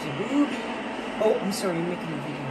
a booby. Oh, I'm sorry, I'm making a video.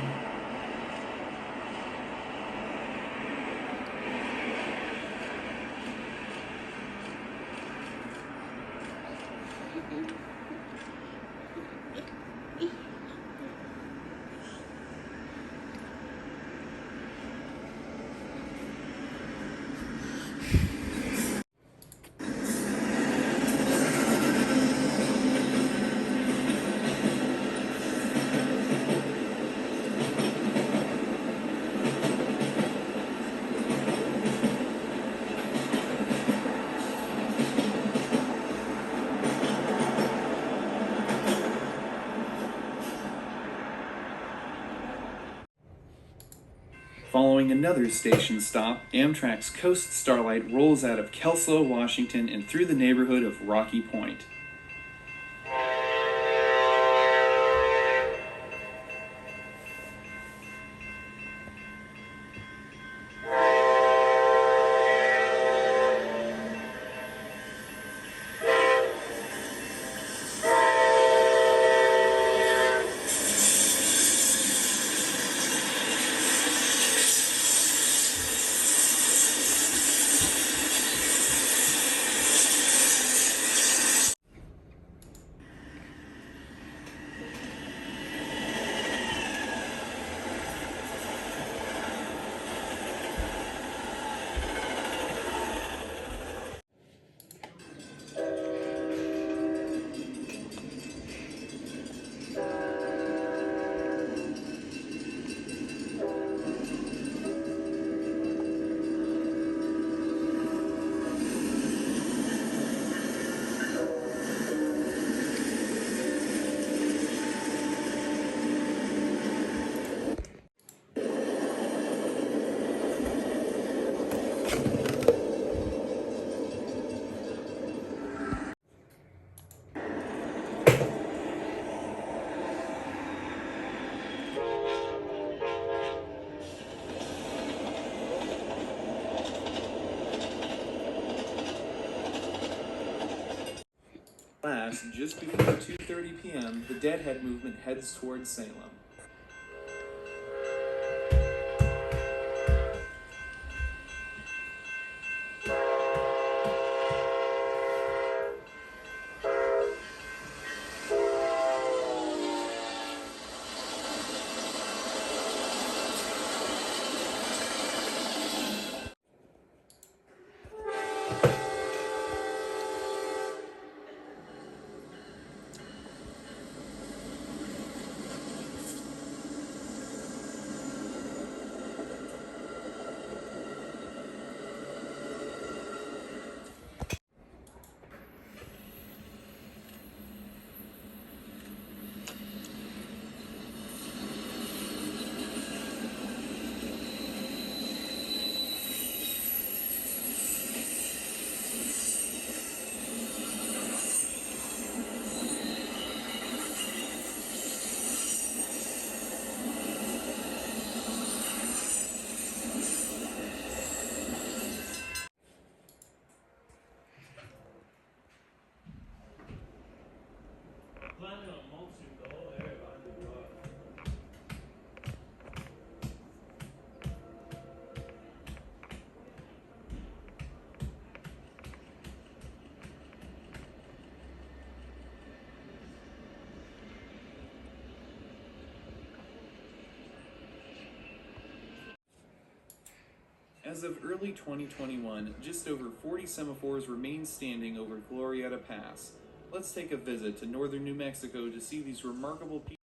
Following another station stop, Amtrak's Coast Starlight rolls out of Kelso, Washington, and through the neighborhood of Rocky Point. Just before 2:30 p.m., the Deadhead movement heads towards Salem. As of early 2021, just over 40 semaphores remain standing over Glorieta Pass. Let's take a visit to northern New Mexico to see these remarkable people.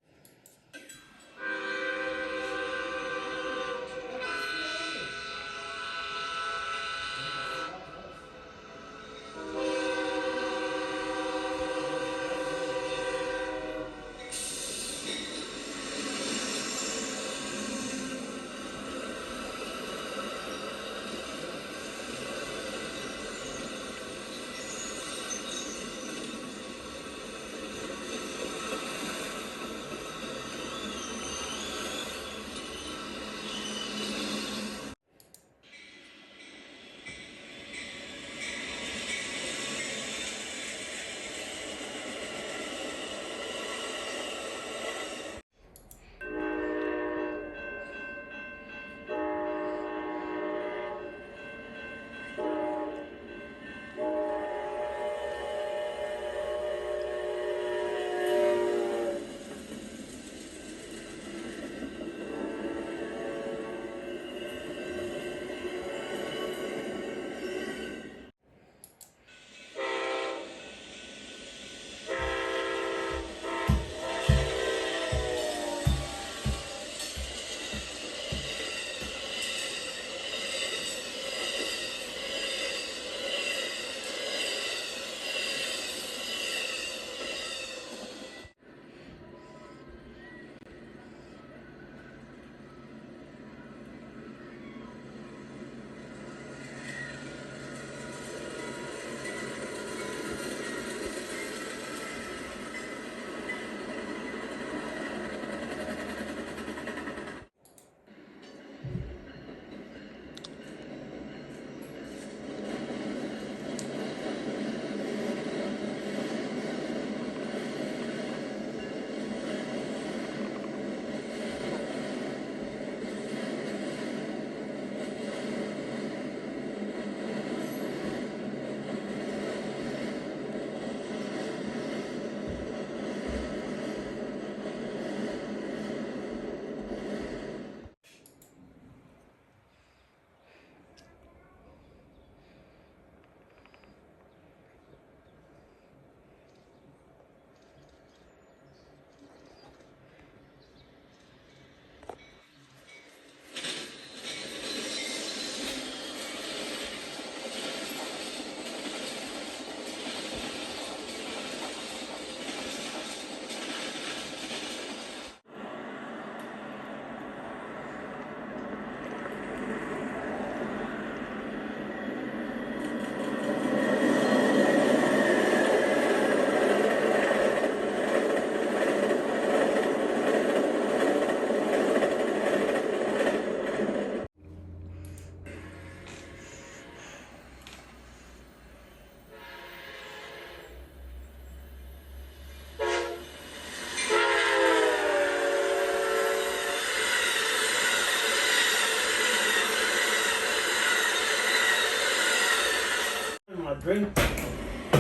A drink. I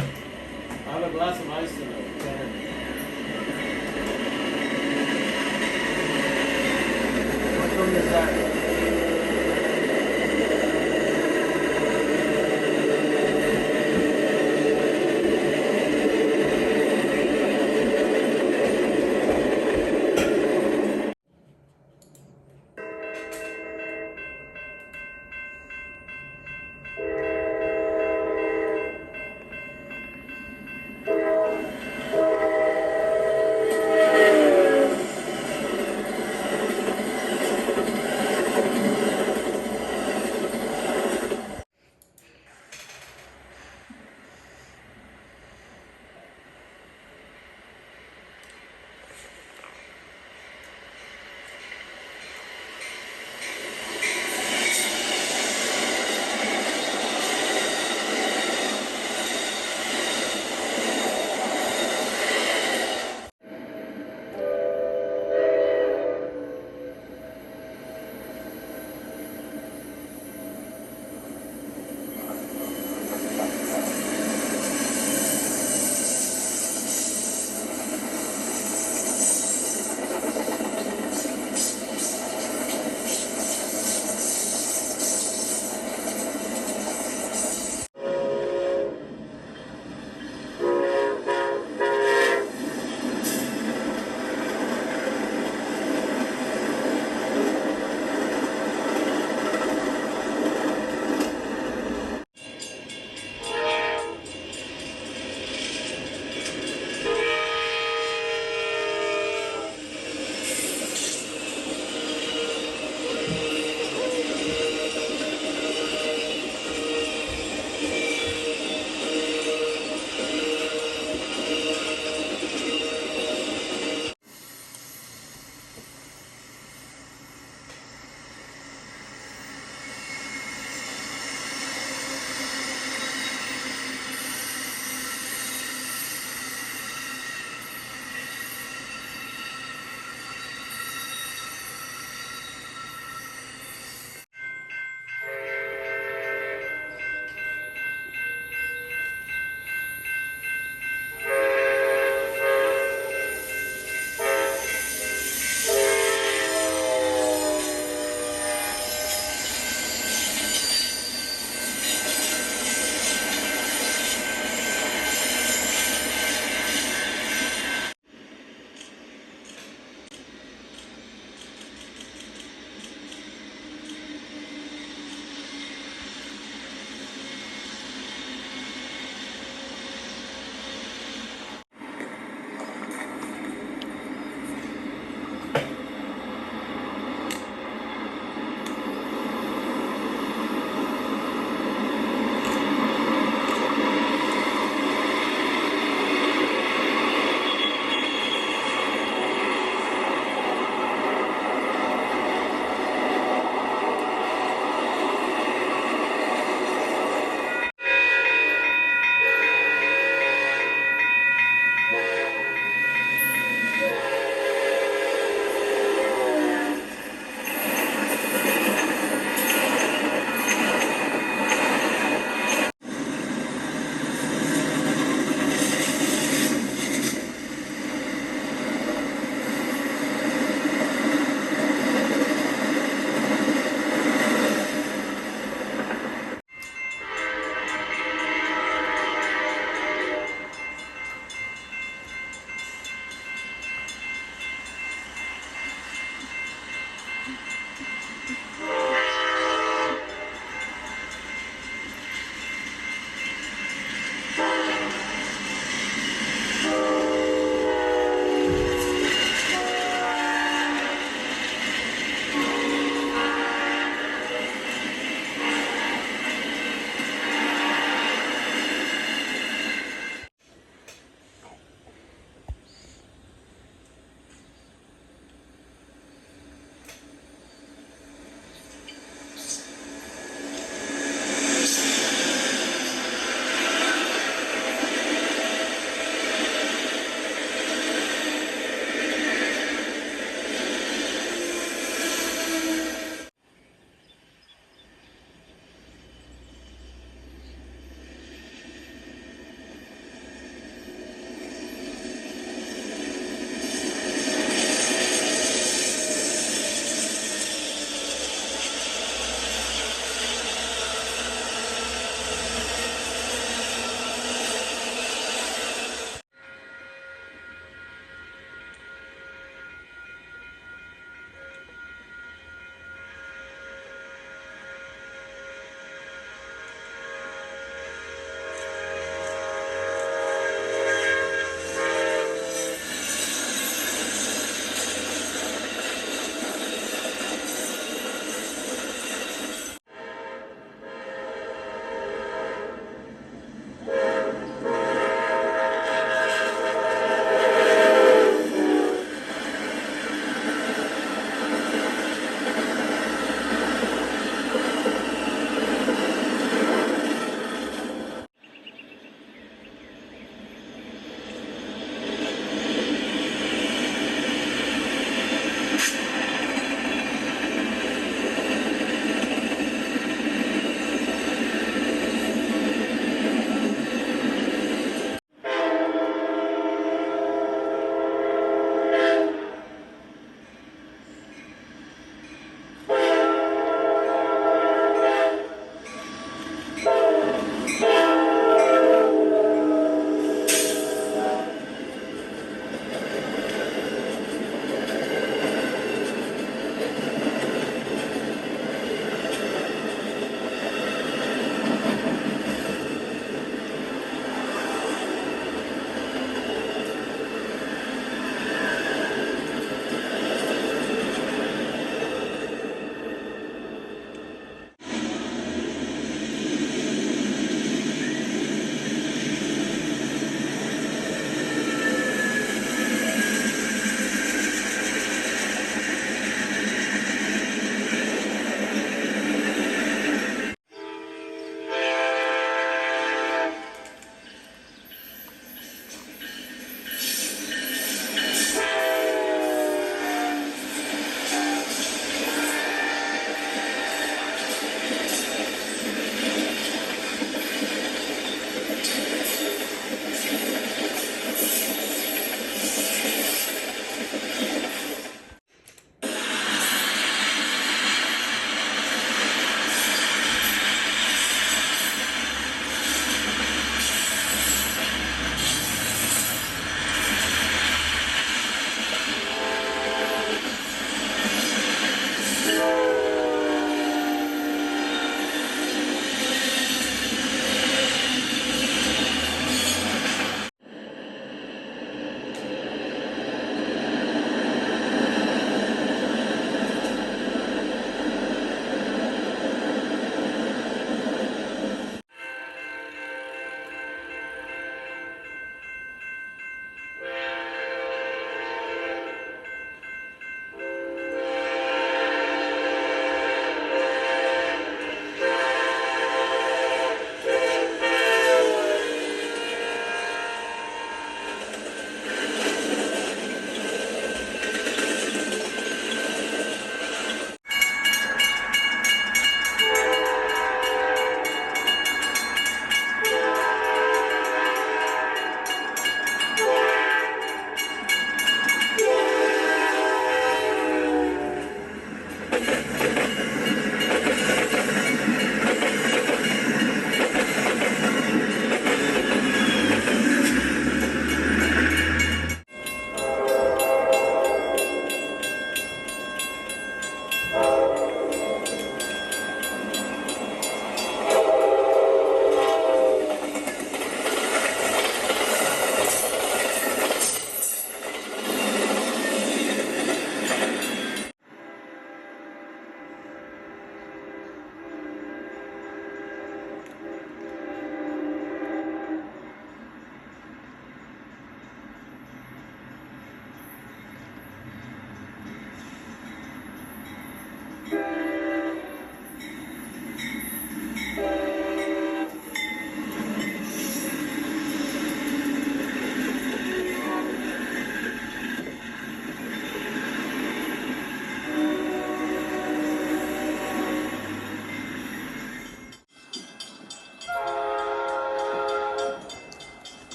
have a glass of ice tonight. What room is that?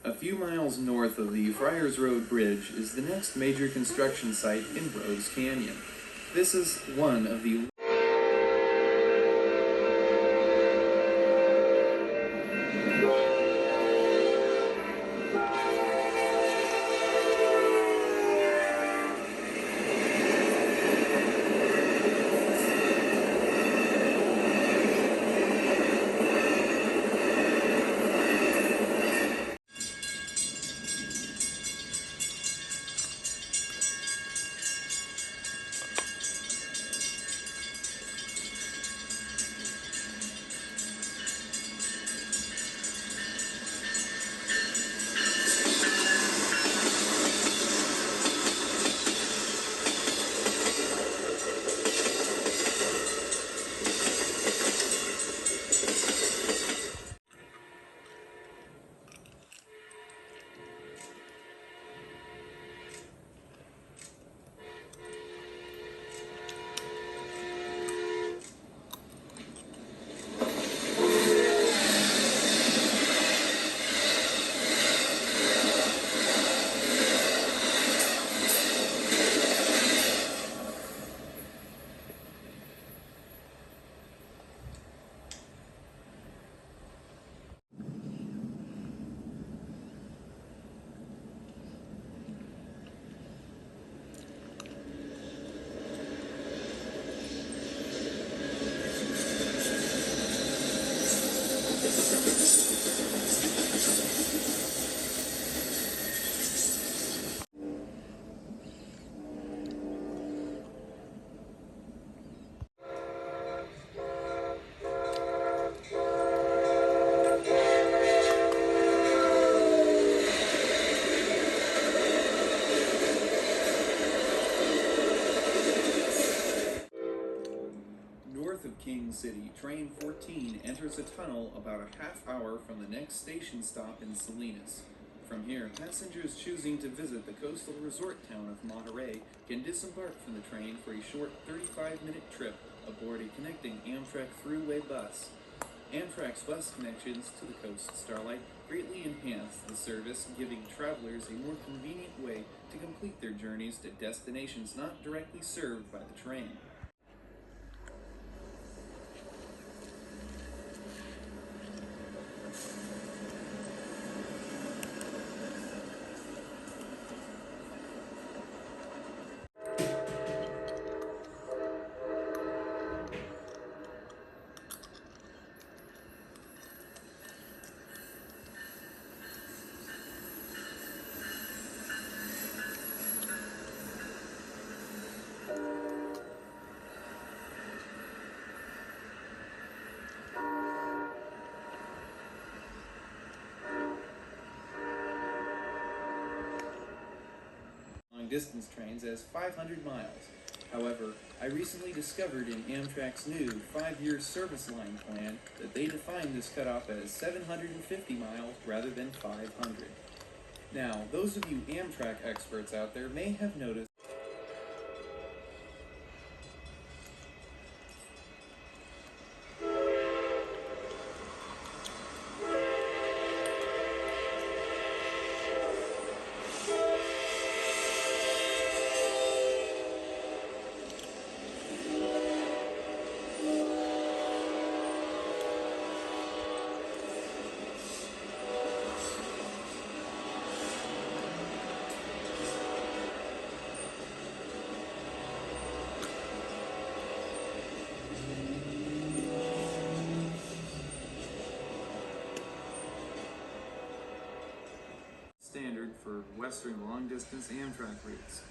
A few miles north of the Friars Road Bridge is the next major construction site in Bros Canyon. This is one of the north of King City. Train 14 enters a tunnel about a half hour from the next station stop in Salinas. From here, passengers choosing to visit the coastal resort town of Monterey can disembark from the train for a short 35-minute trip aboard a connecting Amtrak Thruway bus. Amtrak's bus connections to the Coast Starlight greatly enhance the service, giving travelers a more convenient way to complete their journeys to destinations not directly served by the train. Distance trains as 500 miles. However, I recently discovered in Amtrak's new 5-year service line plan that they define this cutoff as 750 miles rather than 500. Now, those of you Amtrak experts out there may have noticed standard for Western long-distance Amtrak routes.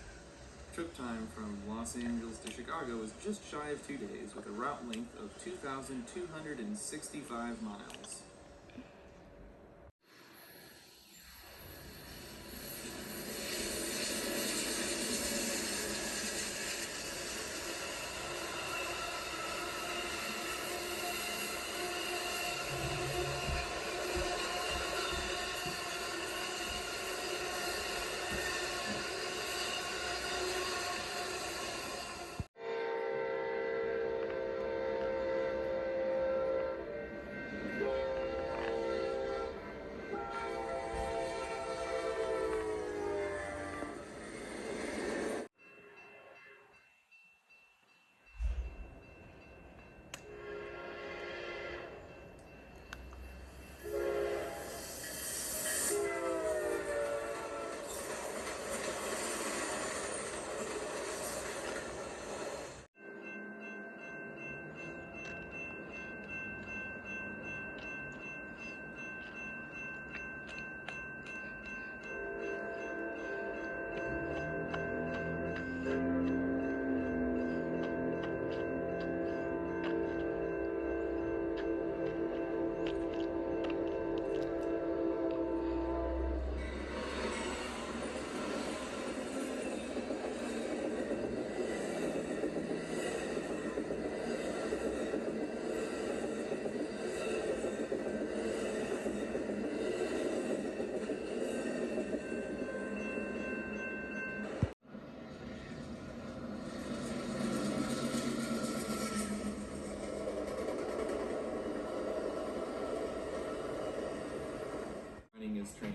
Trip time from Los Angeles to Chicago is just shy of 2 days with a route length of 2,265 miles.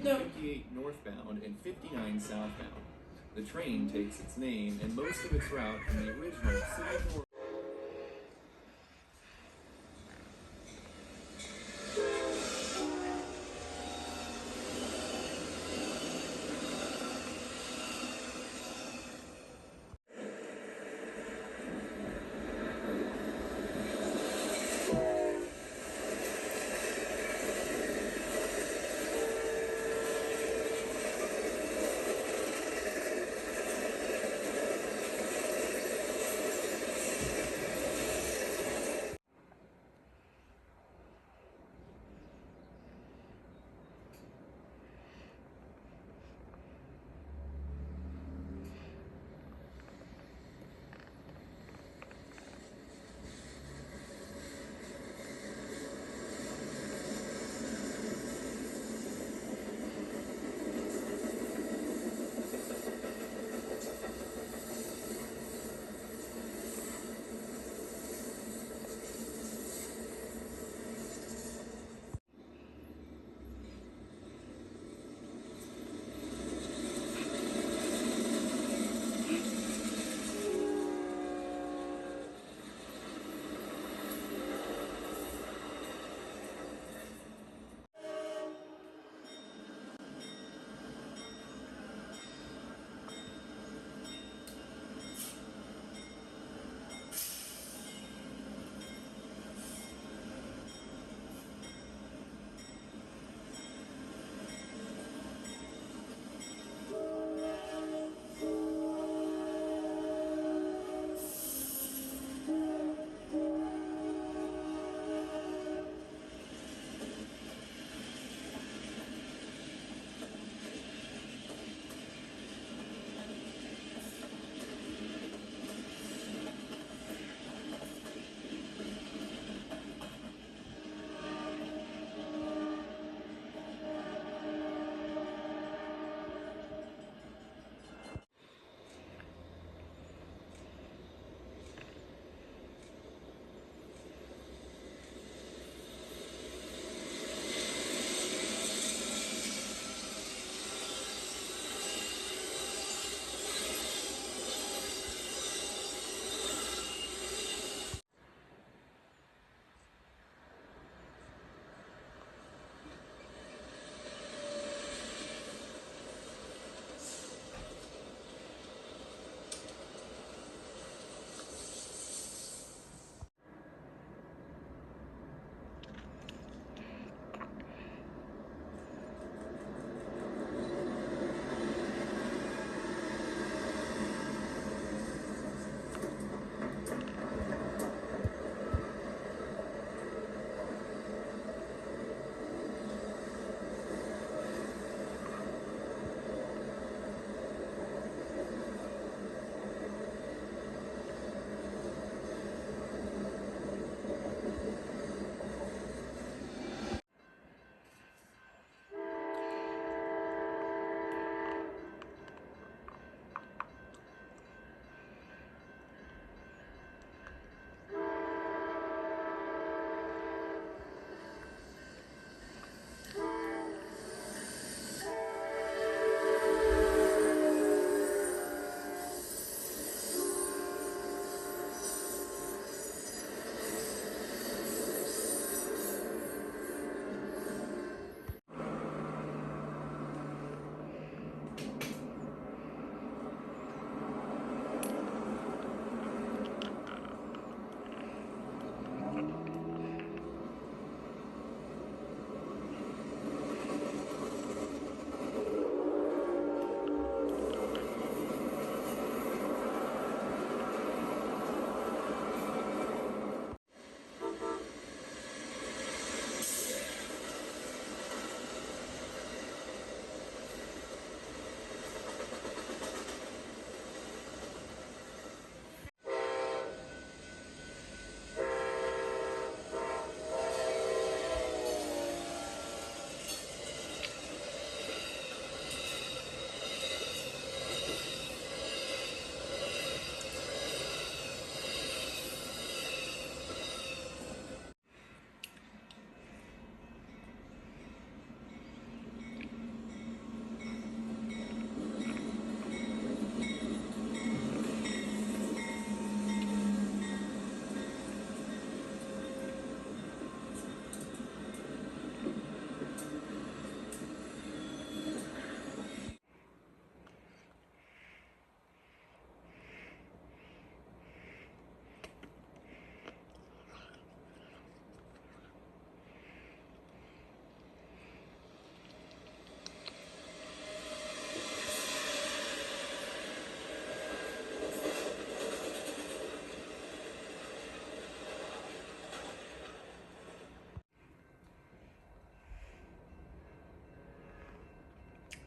No. 58 northbound and 59 southbound. The train takes its name and most of its route from the original City North.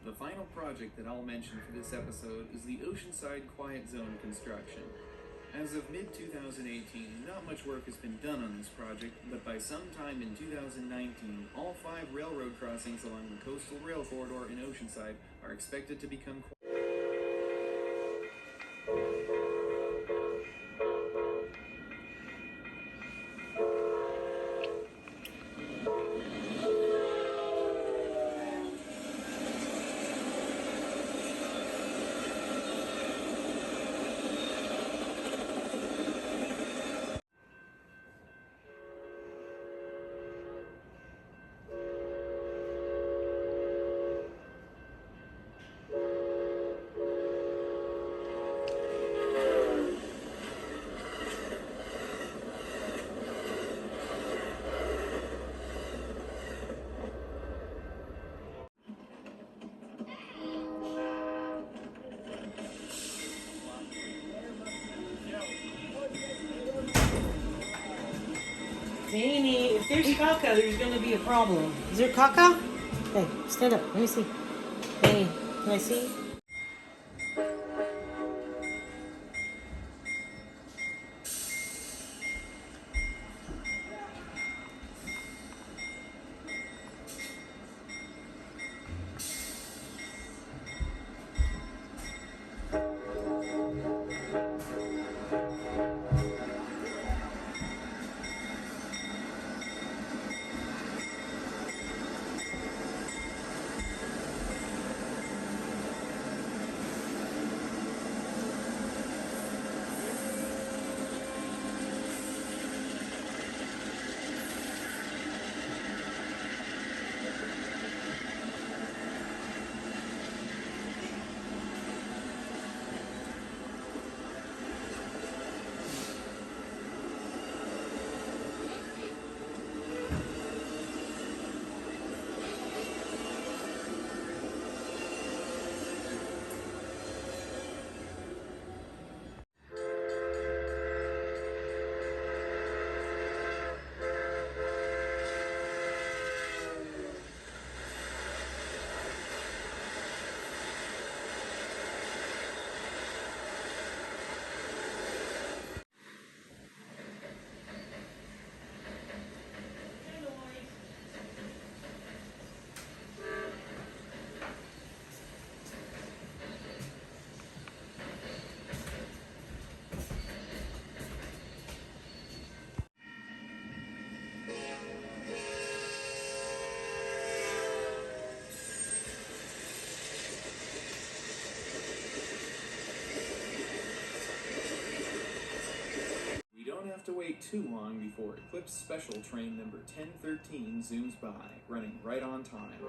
The final project that I'll mention for this episode is the Oceanside Quiet Zone construction. As of mid-2018, not much work has been done on this project, but by sometime in 2019, all 5 railroad crossings along the coastal rail corridor in Oceanside are expected to become Zany, if there's caca, there's gonna be a problem. Is there caca? Hey, stand up. Let me see. Hey, can I see? To wait too long before Eclipse Special Train number 1013 zooms by, running right on time.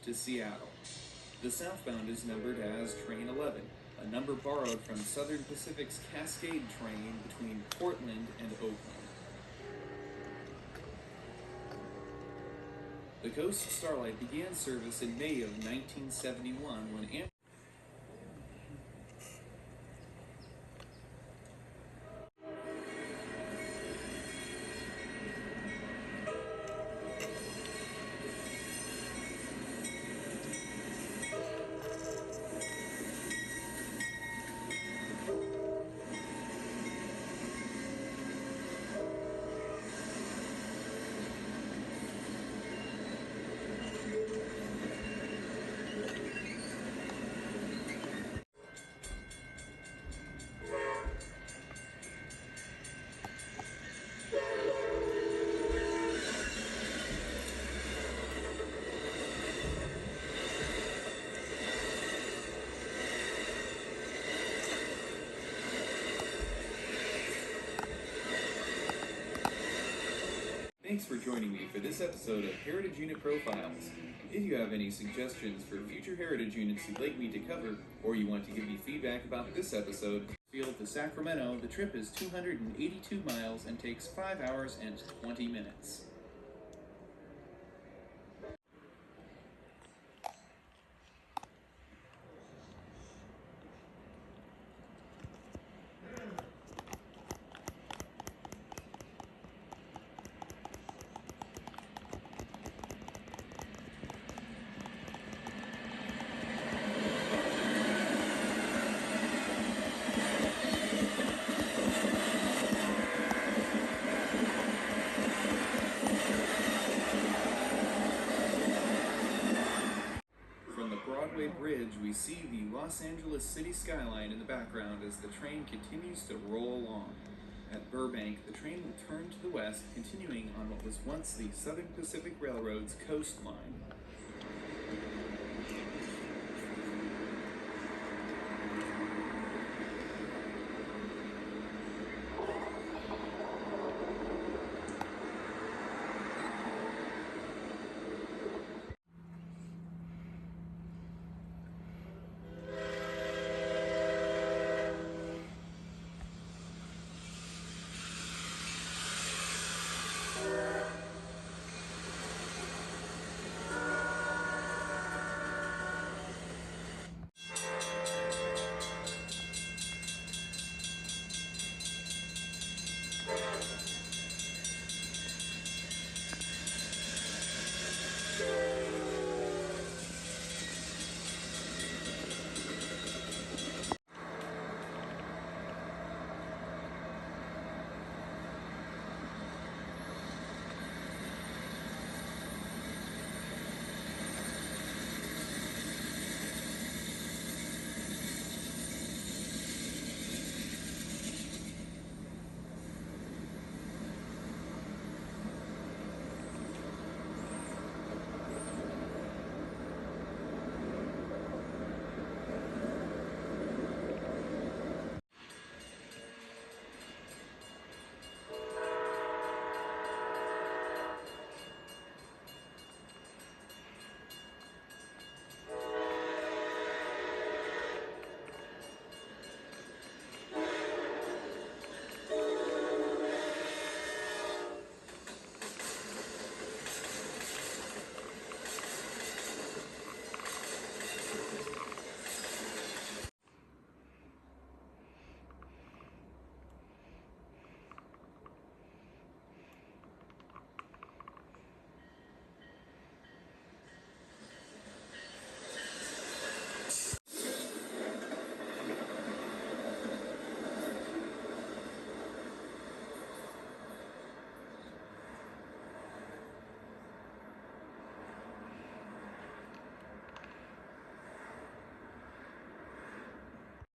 To Seattle. The southbound is numbered as Train 11, a number borrowed from Southern Pacific's Cascade train between Portland and Oakland. The Coast Starlight began service in May of 1971 when Thanks for joining me for this episode of Heritage Unit Profiles. If you have any suggestions for future Heritage Units you'd like me to cover, or you want to give me feedback about this episode, Field to Sacramento, the trip is 282 miles and takes 5 hours and 20 minutes. From the Broadway Bridge, we see the Los Angeles city skyline in the background as the train continues to roll along. At Burbank, the train will turn to the west, continuing on what was once the Southern Pacific Railroad's coastline.